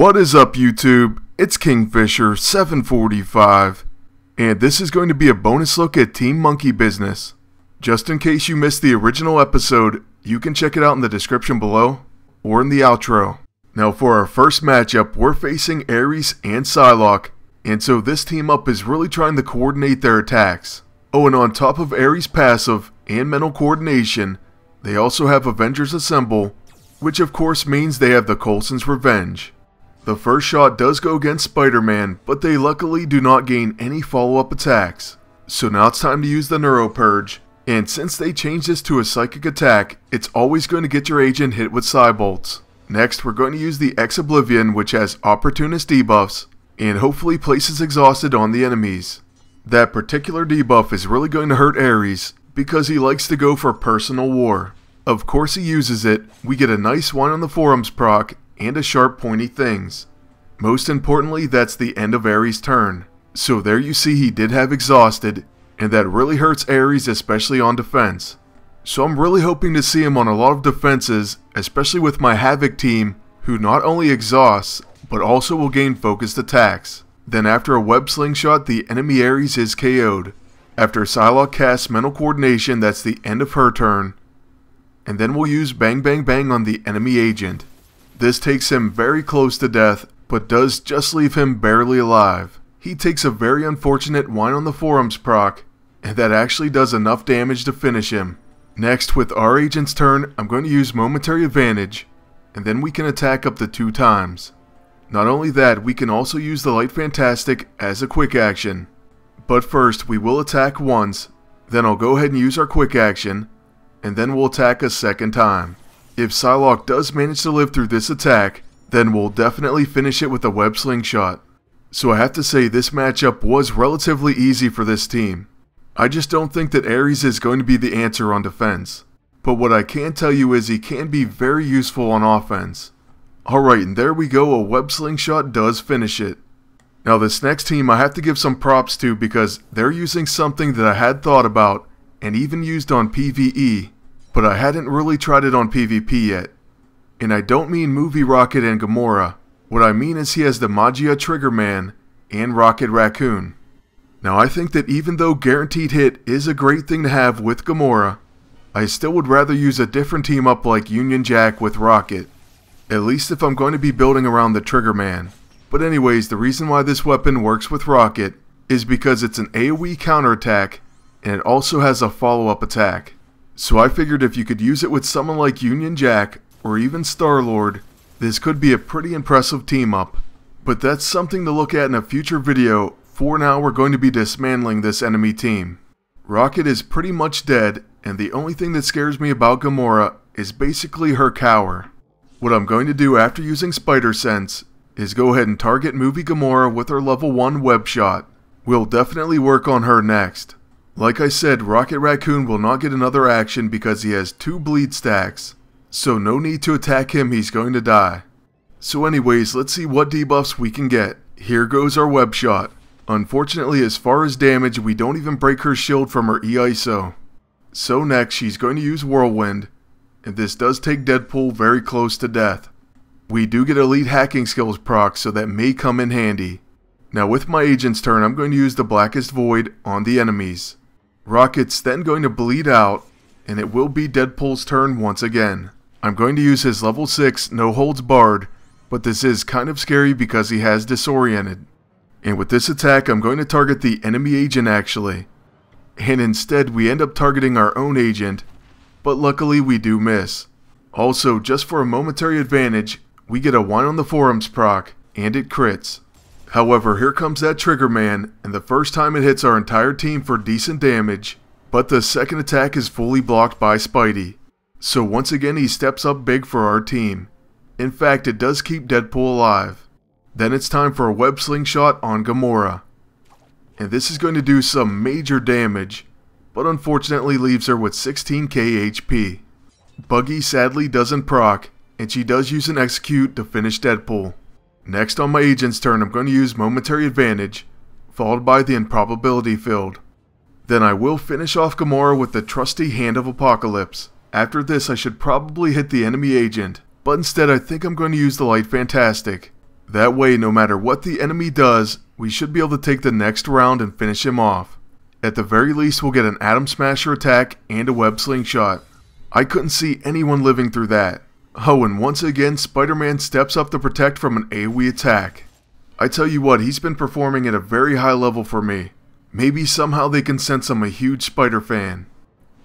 What is up, YouTube? It's Kingfisher745, and this is going to be a bonus look at Team Monkey business. Just in case you missed the original episode, you can check it out in the description below, or in the outro. Now for our first matchup, we're facing Aries and Psylocke, and so this team up is really trying to coordinate their attacks. Oh, and on top of Aries' passive and mental coordination, they also have Avengers Assemble, which of course means they have the Coulson's Revenge. The first shot does go against Spider-Man, but they luckily do not gain any follow-up attacks. So now it's time to use the Neuro Purge, and since they changed this to a psychic attack, it's always going to get your agent hit with Psy Bolts. Next, we're going to use the X-Oblivion, which has Opportunist debuffs, and hopefully places Exhausted on the enemies. That particular debuff is really going to hurt Aries, because he likes to go for personal war. Of course he uses it, we get a nice Wine on the Forums proc, and a sharp pointy things. Most importantly, that's the end of Aries' turn. So there you see he did have Exhausted, and that really hurts Aries, especially on defense. So I'm really hoping to see him on a lot of defenses, especially with my Havoc team, who not only exhausts, but also will gain focused attacks. Then after a web slingshot, the enemy Aries is KO'd. After Psylocke casts Mental Coordination, that's the end of her turn. And then we'll use Bang Bang Bang on the enemy agent. This takes him very close to death, but does just leave him barely alive. He takes a very unfortunate Wine on the Forums proc, and that actually does enough damage to finish him. Next, with our agent's turn, I'm going to use Momentary Advantage, and then we can attack up to 2 times. Not only that, we can also use the Light Fantastic as a quick action. But first, we will attack once, then I'll go ahead and use our quick action, and then we'll attack a second time. If Psylocke does manage to live through this attack, then we'll definitely finish it with a web slingshot. So I have to say this matchup was relatively easy for this team. I just don't think that Aries is going to be the answer on defense. But what I can tell you is he can be very useful on offense. Alright, and there we go, a web slingshot does finish it. Now this next team I have to give some props to because they're using something that I had thought about and even used on PvE. But I hadn't really tried it on PvP yet. And I don't mean Movie Rocket and Gamora. What I mean is he has the Magia Trigger Man and Rocket Raccoon. Now I think that even though Guaranteed Hit is a great thing to have with Gamora, I still would rather use a different team up like Union Jack with Rocket. At least if I'm going to be building around the Trigger Man. But anyways, the reason why this weapon works with Rocket is because it's an AoE counterattack and it also has a follow-up attack. So I figured if you could use it with someone like Union Jack, or even Star-Lord, this could be a pretty impressive team up. But that's something to look at in a future video. For now, we're going to be dismantling this enemy team. Rocket is pretty much dead, and the only thing that scares me about Gamora is basically her cower. What I'm going to do after using Spider Sense is go ahead and target Movie Gamora with her level 1 web shot. We'll definitely work on her next. Like I said, Rocket Raccoon will not get another action because he has 2 bleed stacks, so no need to attack him, he's going to die. So anyways, let's see what debuffs we can get. Here goes our web shot. Unfortunately, as far as damage, we don't even break her shield from her E-ISO. So next, she's going to use Whirlwind, and this does take Deadpool very close to death. We do get Elite Hacking Skills proc, so that may come in handy. Now with my agent's turn, I'm going to use the Blackest Void on the enemies. Rocket's then going to bleed out, and it will be Deadpool's turn once again. I'm going to use his level 6 No Holds Barred, but this is kind of scary because he has Disoriented. And with this attack, I'm going to target the enemy agent actually. And instead, we end up targeting our own agent, but luckily we do miss. Also, just for a momentary advantage, we get a Wine on the Forums proc, and it crits. However, here comes that Trigger Man, and the first time it hits our entire team for decent damage, but the second attack is fully blocked by Spidey. So once again he steps up big for our team. In fact, it does keep Deadpool alive. Then it's time for a web slingshot on Gamora. And this is going to do some major damage, but unfortunately leaves her with 16k HP. Buggy sadly doesn't proc, and she does use an execute to finish Deadpool. Next on my agent's turn, I'm going to use Momentary Advantage, followed by the Improbability Field. Then I will finish off Gamora with the trusty Hand of Apocalypse. After this I should probably hit the enemy agent, but instead I think I'm going to use the Light Fantastic. That way, no matter what the enemy does, we should be able to take the next round and finish him off. At the very least, we'll get an Atom Smasher attack and a Web Slingshot. I couldn't see anyone living through that. Oh, and once again, Spider-Man steps up to protect from an AoE attack. I tell you what, he's been performing at a very high level for me. Maybe somehow they can sense I'm a huge Spider fan.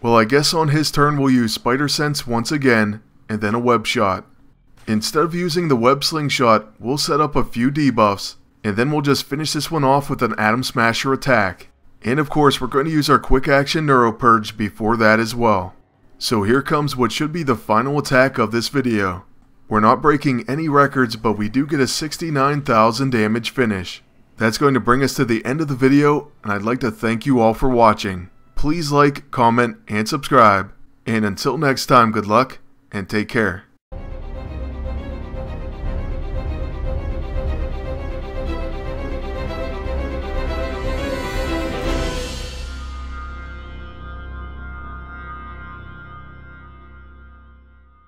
Well, I guess on his turn we'll use Spider Sense once again, and then a Web Shot. Instead of using the Web Slingshot, we'll set up a few debuffs, and then we'll just finish this one off with an Atom Smasher attack. And of course, we're going to use our Quick Action Neuro Purge before that as well. So here comes what should be the final attack of this video. We're not breaking any records, but we do get a 69,000 damage finish. That's going to bring us to the end of the video, and I'd like to thank you all for watching. Please like, comment, and subscribe. And until next time, good luck, and take care.